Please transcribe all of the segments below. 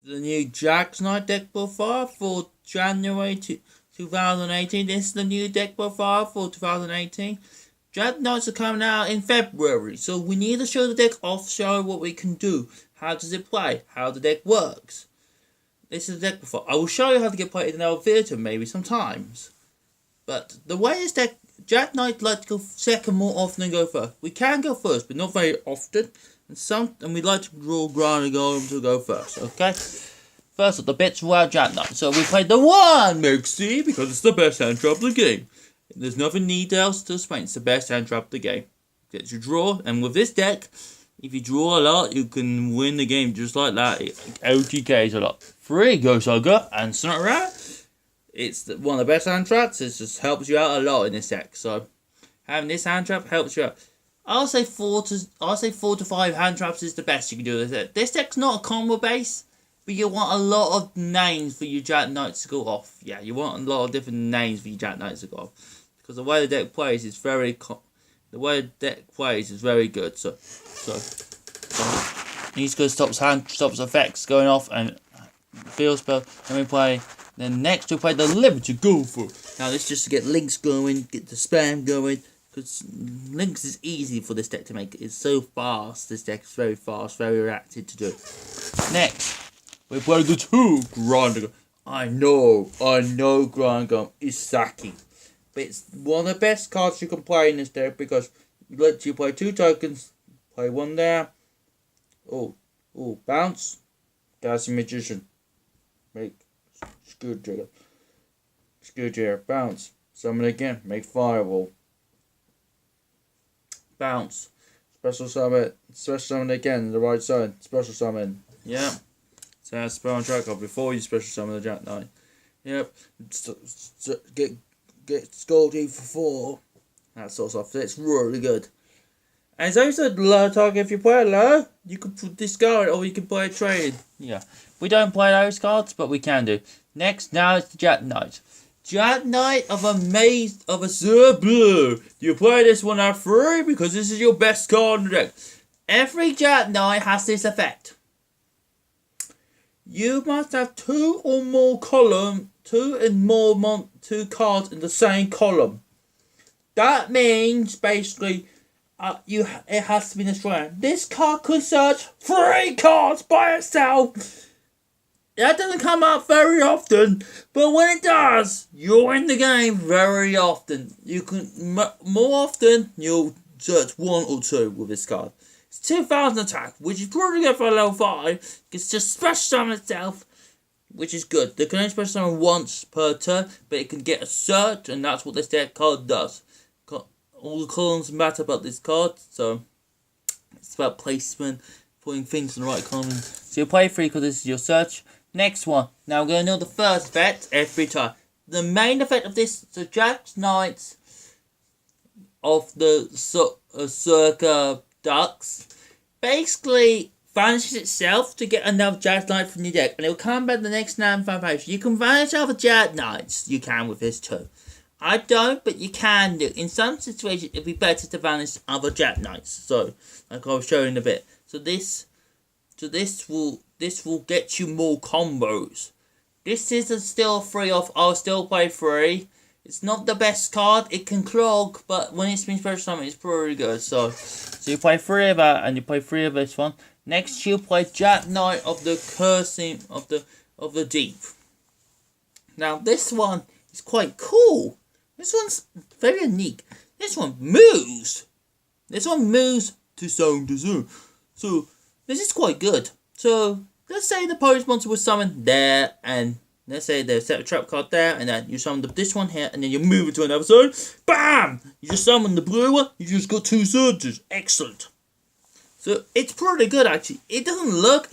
the new Jack's Knight deck profile for January 2018. This is the new deck profile for 2018. Jack Knights are coming out in February, so we need to show the deck off, show what we can do. How does it play? How the deck works. This is the deck profile. I will show you how to get played in another video maybe sometimes. But the way this deck, Jack Knight like to go second more often than go first. We can go first, but not very often. And we like to draw ground and go to go first, okay? First up, the bits without Jack Knight. So we played the one Mixie because it's the best hand trap of the game. There's nothing else to explain. It's the best hand trap of the game. Gets you draw, and with this deck, if you draw a lot, you can win the game just like that. OTKs a lot. 3 Ghost Hugger and Snotrat. It's one of the best hand traps. It just helps you out a lot in this deck. So having this hand trap helps you out. I'll say 4 to 5 hand traps is the best you can do with this deck. This deck's not a combo base, but you want a lot of names for your Jack Knights to go off. Yeah, you want a lot of different names for your Jack Knights to go off. Because the way the deck plays is very good. So he's good, stops effects going off and field spell. Then next we play the Limited Gopher. Now this is just to get links going, get the spam going. Because links is easy for this deck to make. It's so fast. This deck is very fast, very reactive to do. Next, we play the 2 Grinding. I know Grinding is sacky. But it's one of the best cards you can play in this deck because it lets you play 2 tokens, play 1 there. Oh, bounce. Dancing Magician. Make Screwdriver. Bounce. Summon again. Make Fireball. Bounce. Special summon again, the right side. Special summon. Yeah. So that's spell on track off before you special summon the Jack Knight. Yep. Get Scolding for 4. That sort of stuff. It's really good. And it's also low target. If you play it low, you can discard it or you can play a trade. Yeah. We don't play those cards, but we can do. Next, now it's the Jack Knight. Jack Knight of a Sir Blue. You play this one at 3 because this is your best card in the deck. Every Jack Knight has this effect. You must have 2 cards in the same column. That means basically it has to be this way. This card could search 3 cards by itself. That doesn't come up very often, but when it does, you'll win the game very often. You can more often you'll search 1 or 2 with this card. It's 2000 attack, which is pretty good for a level 5. It's just special summon itself, which is good. They can only special summon once per turn, but it can get a search, and that's what this deck card does. All the columns matter about this card, so it's about placement, putting things in the right column. So you play 3 because this is your search. Next one. Now we're going to know the first effect every time. The main effect of this, the Jack Knights of the Circa Ducks, basically vanishes itself to get another Jack Knight from your deck. And it will come back the next 9-5 pages. You can vanish other Jack Knights. You can with this too. I don't, but you can do. In some situations, it'd be better to vanish other Jack Knights. So, like I was showing in a bit. So this will get you more combos. This isn't still 3 off. I'll still play 3. It's not the best card. It can clog, but when it's been special summon, it's pretty good. So you play 3 of that, and you play 3 of this one. Next, you play Jack Knight of the Cursing of the Deep. Now this one is quite cool. This one's very unique. This one moves. This one moves to zone to zone. So this is quite good. So let's say the opponent's monster was summoned there, and let's say they set a trap card there, and then you summon this one here, and then you move it to another zone. BAM! You just summon the blue one, you just got 2 surges. Excellent. So it's pretty good actually. It doesn't look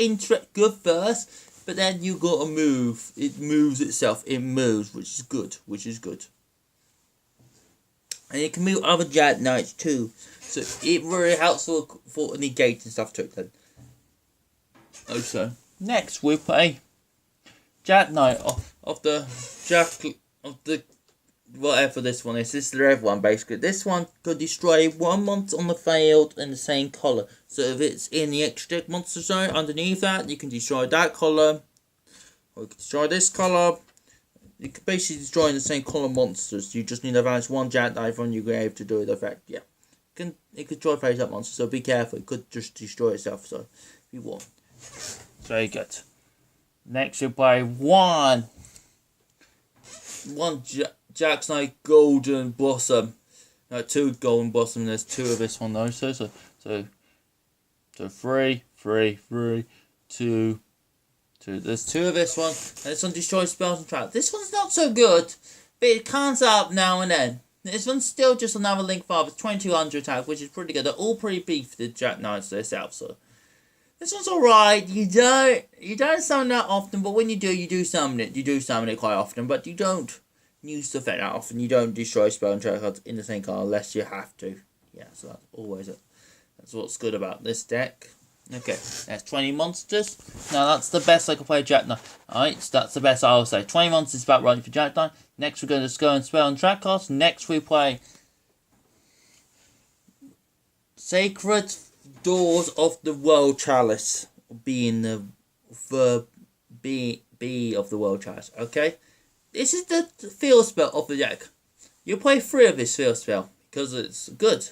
good first, but then you got to move. It moves itself. It moves, which is good. And it can move other Jack Knights too. So it really helps for negating stuff too then. Also, next we play Jack Knight of the whatever this one is. This is the red one basically. This one could destroy 1 monster on the field in the same color. So if it's in the extra deck monster zone underneath that, you can destroy that color or you can destroy this column. You can basically destroy the same column monsters. You just need to vanish one jackknife from your grave to do the effect. Yeah. It could destroy face up monsters, so be careful. It could just destroy itself, so if you want. Very good. Next you play one Jack's Knight Golden Blossom. No, 2 Golden Blossom. There's 2 of this one though. So 3, 2. There's 2 of this one. And this one destroys spells and traps. This one's not so good, but it comes up now and then. This one's still just another Link Father. It's 2200 attack, which is pretty good. They're all pretty beefed, the Jack Knights themselves. So this one's alright. You don't summon that often, but when you do summon it. You do summon it quite often, but you don't use the effect that often. You don't destroy spell and trap cards in the same card unless you have to. Yeah, so that's always it. That's what's good about this deck. Okay, that's 20 monsters. Now that's the best I can play Jack Knight. Alright, so that's the best I'll say. 20 monsters is about right for Jack Knight. Next we're going to just go and spell and track cards. Next we play Sacred Doors of the World Chalice. Being the verb B of the World Chalice. Okay? This is the field spell of the deck. You play 3 of this field spell because it's good.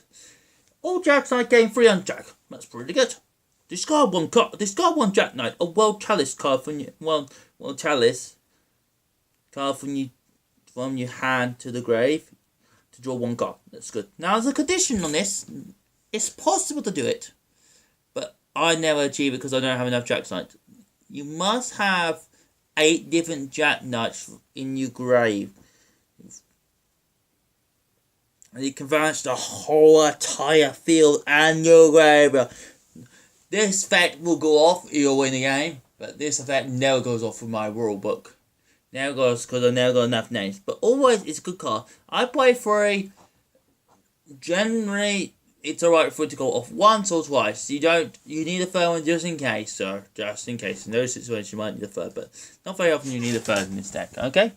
All Jack Knight gain 3 on Jack. That's pretty good. Discard one card. Discard one Jack Knight. A World Chalice card from your World Chalice card from your hand to the grave to draw 1 card. That's good. Now, as a condition on this, it's possible to do it, but I never achieve it because I don't have enough Jack Knights. You must have 8 different Jack Knights in your grave. And you can vanish the whole entire field and your grave. This effect will go off, you'll win the game, but this effect never goes off with my rule book. Never goes, because I never got enough names. But always, it's a good card. I play 3. Generally, it's alright for it to go off once or twice. You need a 3rd one just in case, sir. Just in case. In those situations, you might need a 3rd, but not very often you need a 3rd in this deck, okay?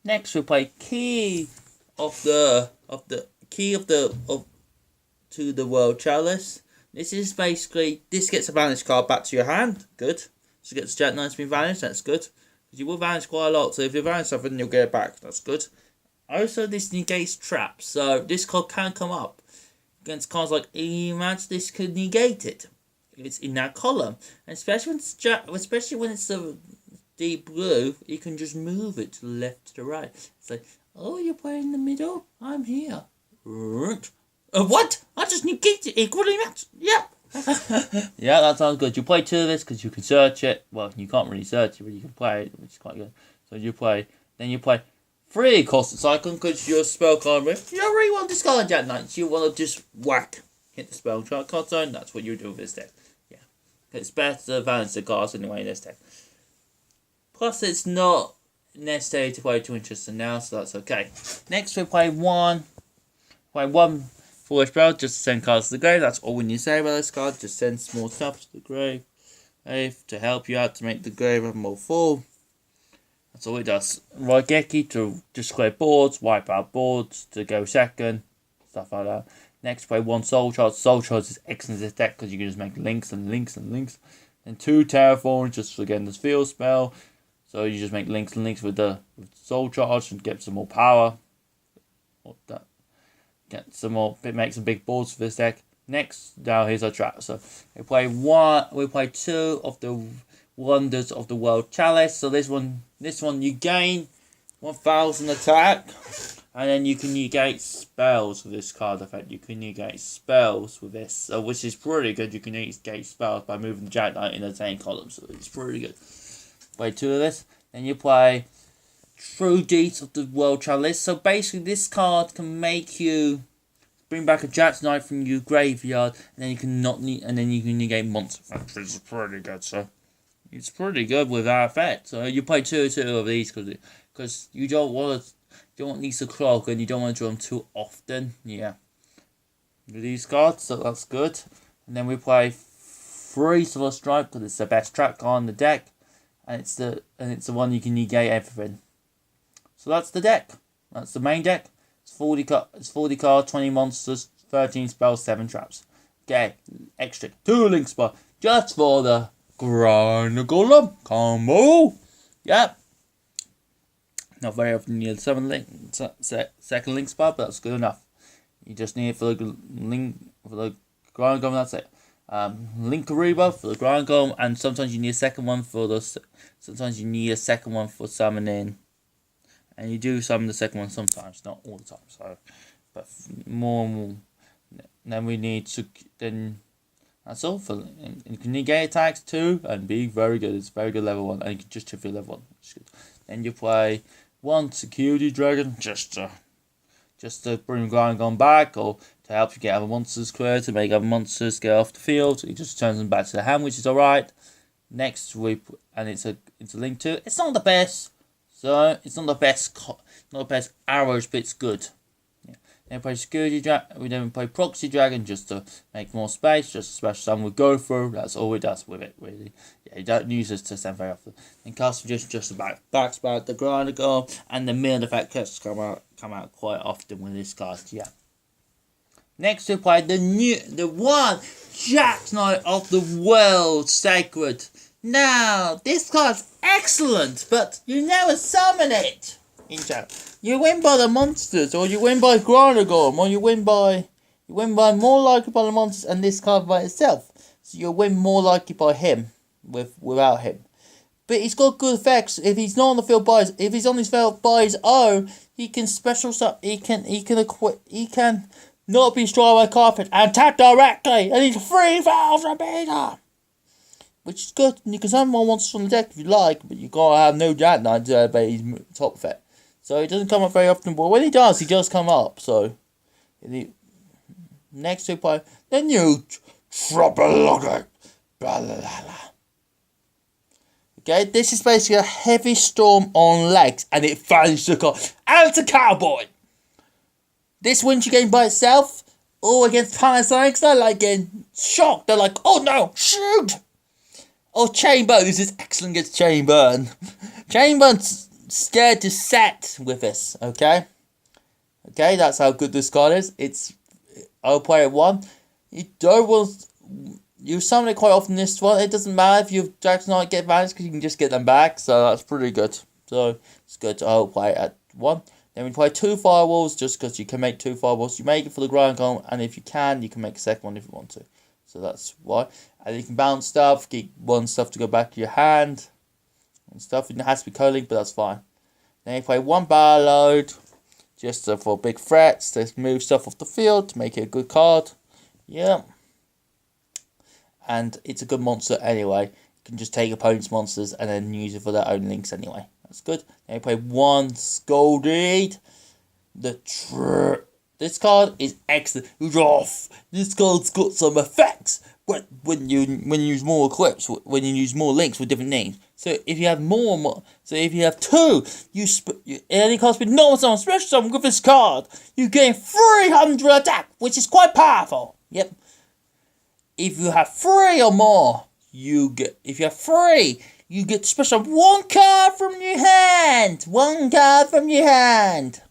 Next, we play Key to the World Chalice. This is basically, this gets a vanish card back to your hand. Good. So it gets Jack Knight's been vanished. That's good. Because you will vanish quite a lot. So if you vanish something, you'll get it back. That's good. Also, this negates traps. So this card can come up against cards like E-Match. This could negate it. It's in that column. And especially when it's the deep blue, you can just move it to the left, to the right. It's like, oh, you're playing in the middle? I'm here. What? I just negated it equally match. Yeah. Yeah, that sounds good. You play 2 of this because you can search it. Well, you can't really search it, but you can play it, which is quite good. So you play 3 Constant Cyclone because your spell card with. You don't really want to discard Jack Knights. You want to just hit the spell card zone. That's what you do with this deck. Yeah. It's better to balance the cards anyway in this deck. Plus, it's not necessary to play 2 interesting now, so that's okay. Next, we play one foolish spell, just send cards to the grave. That's all we need to say about this card. Just send small stuff to the grave to help you out to make the grave more full. That's all it does. Raigeki to display boards, wipe out boards to go second, stuff like that. Next, play 1 Soul Charge. Soul Charge is excellent in this deck because you can just make links and links and links. And 2 Terraform just for getting this field spell. So you just make links and links with Soul Charge and get some more power. Make some big boards for this deck. Next, now here's our trap. So we play 2 of the Wonders of the World Chalice. So this one you gain 1000 attack, and then you can negate spells with this card effect. You can negate spells with this, which is pretty good. You can negate spells by moving the Jack Knight in the same column, so it's pretty good. Play 2 of this, then you play True Deeds of the World Chalice. So basically, this card can make you bring back a Jack Knight from your graveyard, and then you can negate monsters. Which is pretty good. So it's pretty good with that effect. So you play 2 of these because you don't want these to clog and you don't want to draw them too often. Yeah, with these cards, so that's good. And then we play 3 Solar Strike because it's the best trap card on the deck, and it's the one you can negate everything. So that's the deck. That's the main deck. It's 40 cards, 20 monsters, 13 spells, 7 traps. Okay, extra 2 link spot just for the Grind the Golem combo. Yeah. Not very often you need second link spot, but that's good enough. You just need it for the link for the grind golem. That's it. Link Kariba for the grind golem, and sometimes you need a second one for the. Sometimes you need a second one for summoning, and you do summon the second one sometimes, not all the time. So, but more and more. Then we need to that's all for. And you can negate attacks too, and be very good. It's very good level 1, and you can just chip your level 1. Which is good. Then you play one security dragon just to bring Grind Golem back, or to help you get other monsters clear, to make other monsters get off the field. It just turns them back to the hand, which is alright. Next it's a link to. It's not the best, so it's not the best arrows, but it's good. Then we play security dragon. We then play proxy dragon just to make more space. Just a special summon would go through. That's all it does with it, really. Yeah, you don't use this to stand very often. And cast just about backspout the grinder goal, and the mirror effect cuts come out quite often with this card. Yeah. Next we play the one Jack Knight of the World Sacred. Now this card's excellent, but you never summon it. In chat. You win by the monsters, or you win by Grinder Golem, or you win by more likely by the monsters and this card by itself. So you'll win more likely by him without him. But he's got good effects. If he's not on the field if he's on his field by his own, he can special stuff. He can not be destroyed by carpet and attack directly, and he's 3,000 meter. Which is good. You can summon more monsters from the deck if you like, but you gotta have no Jack Knight to obey his top effect. So he doesn't come up very often, but when he does come up. So next we play the new Trouble. Okay, this is basically a heavy storm on legs, and it finds the card. And it's a cowboy. This wins your game by itself, or against Panasonics. They're like getting shocked. They're like, oh no, shoot! Or Chainburn. This is excellent against Chainburn. Chainburn's scared to set with this, okay? Okay, that's how good this card is. I'll play it 1. You summon it quite often this one. It doesn't matter if you Jack Knight get advantage, because you can just get them back, so that's pretty good. So it's good. I'll play it at 1. Then we play 2 firewalls, just because you can make 2 firewalls. You make it for the grind golem, and if you can make a second one if you want to. So that's why. And you can bounce stuff, get one stuff to go back to your hand and stuff. It has to be co-link, but that's fine. Then you play 1 bar load, just for big threats, to move stuff off the field, to make it a good card. Yeah. And it's a good monster anyway. You can just take opponent's monsters and then use it for their own links anyway. That's good. Then you play 1 Scolded. This card is excellent. This card's got some effects when you use more clips, when you use more links with different names. So if you have if you have 2, any card with normal summon, special summon with this card, you gain 300 attack, which is quite powerful. Yep. If you have 3 or more, you get special 1 card from your hand. 1 card from your hand.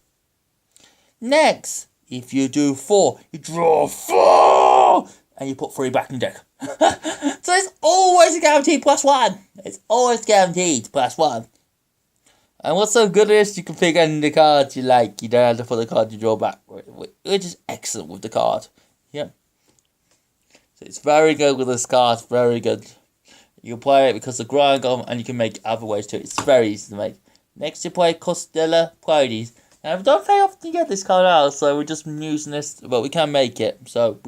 Next, if you do 4, you draw 4, and you put 3 back in the deck. So it's always a guaranteed +1. It's always guaranteed +1. And what's so good is you can pick any the cards you like. You don't have to put the card you draw back, which is excellent with the card. Yeah. So it's very good with this card. Very good. You play it because of Grind Golem, and you can make other ways too. It's very easy to make. Next, you play Costella Pleiades. Now, we don't very often get this card out, so we're just using this, but we can make it, And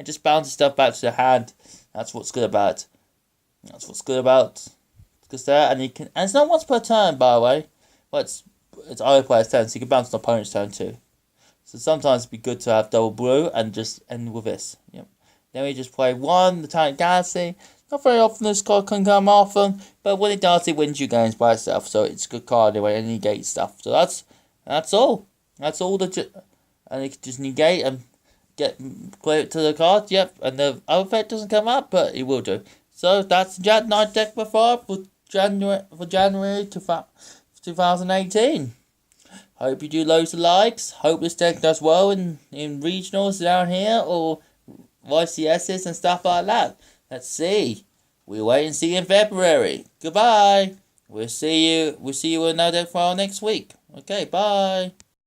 just bounce stuff back to the hand. That's what's good about it. Because there, and it's not once per turn, by the way, but it's other player's turn, so you can bounce an opponent's turn too. So sometimes it'd be good to have double blue and just end with this. Yep. Then we just play 1, the Titanic Galaxy. Not very often this card can come often, but when it does, it wins you games by itself, so it's a good card anyway, and negate stuff. So that's all. That's all and you can just negate and play it to the card. Yep, and the other effect doesn't come up, but it will do. So that's the Jack Knight deck by far for January 2018. Hope you do loads of likes. Hope this deck does well in regionals down here or YCSs and stuff like that. Let's see. We'll wait and see in February. Goodbye. We'll see you another file next week. Okay, bye.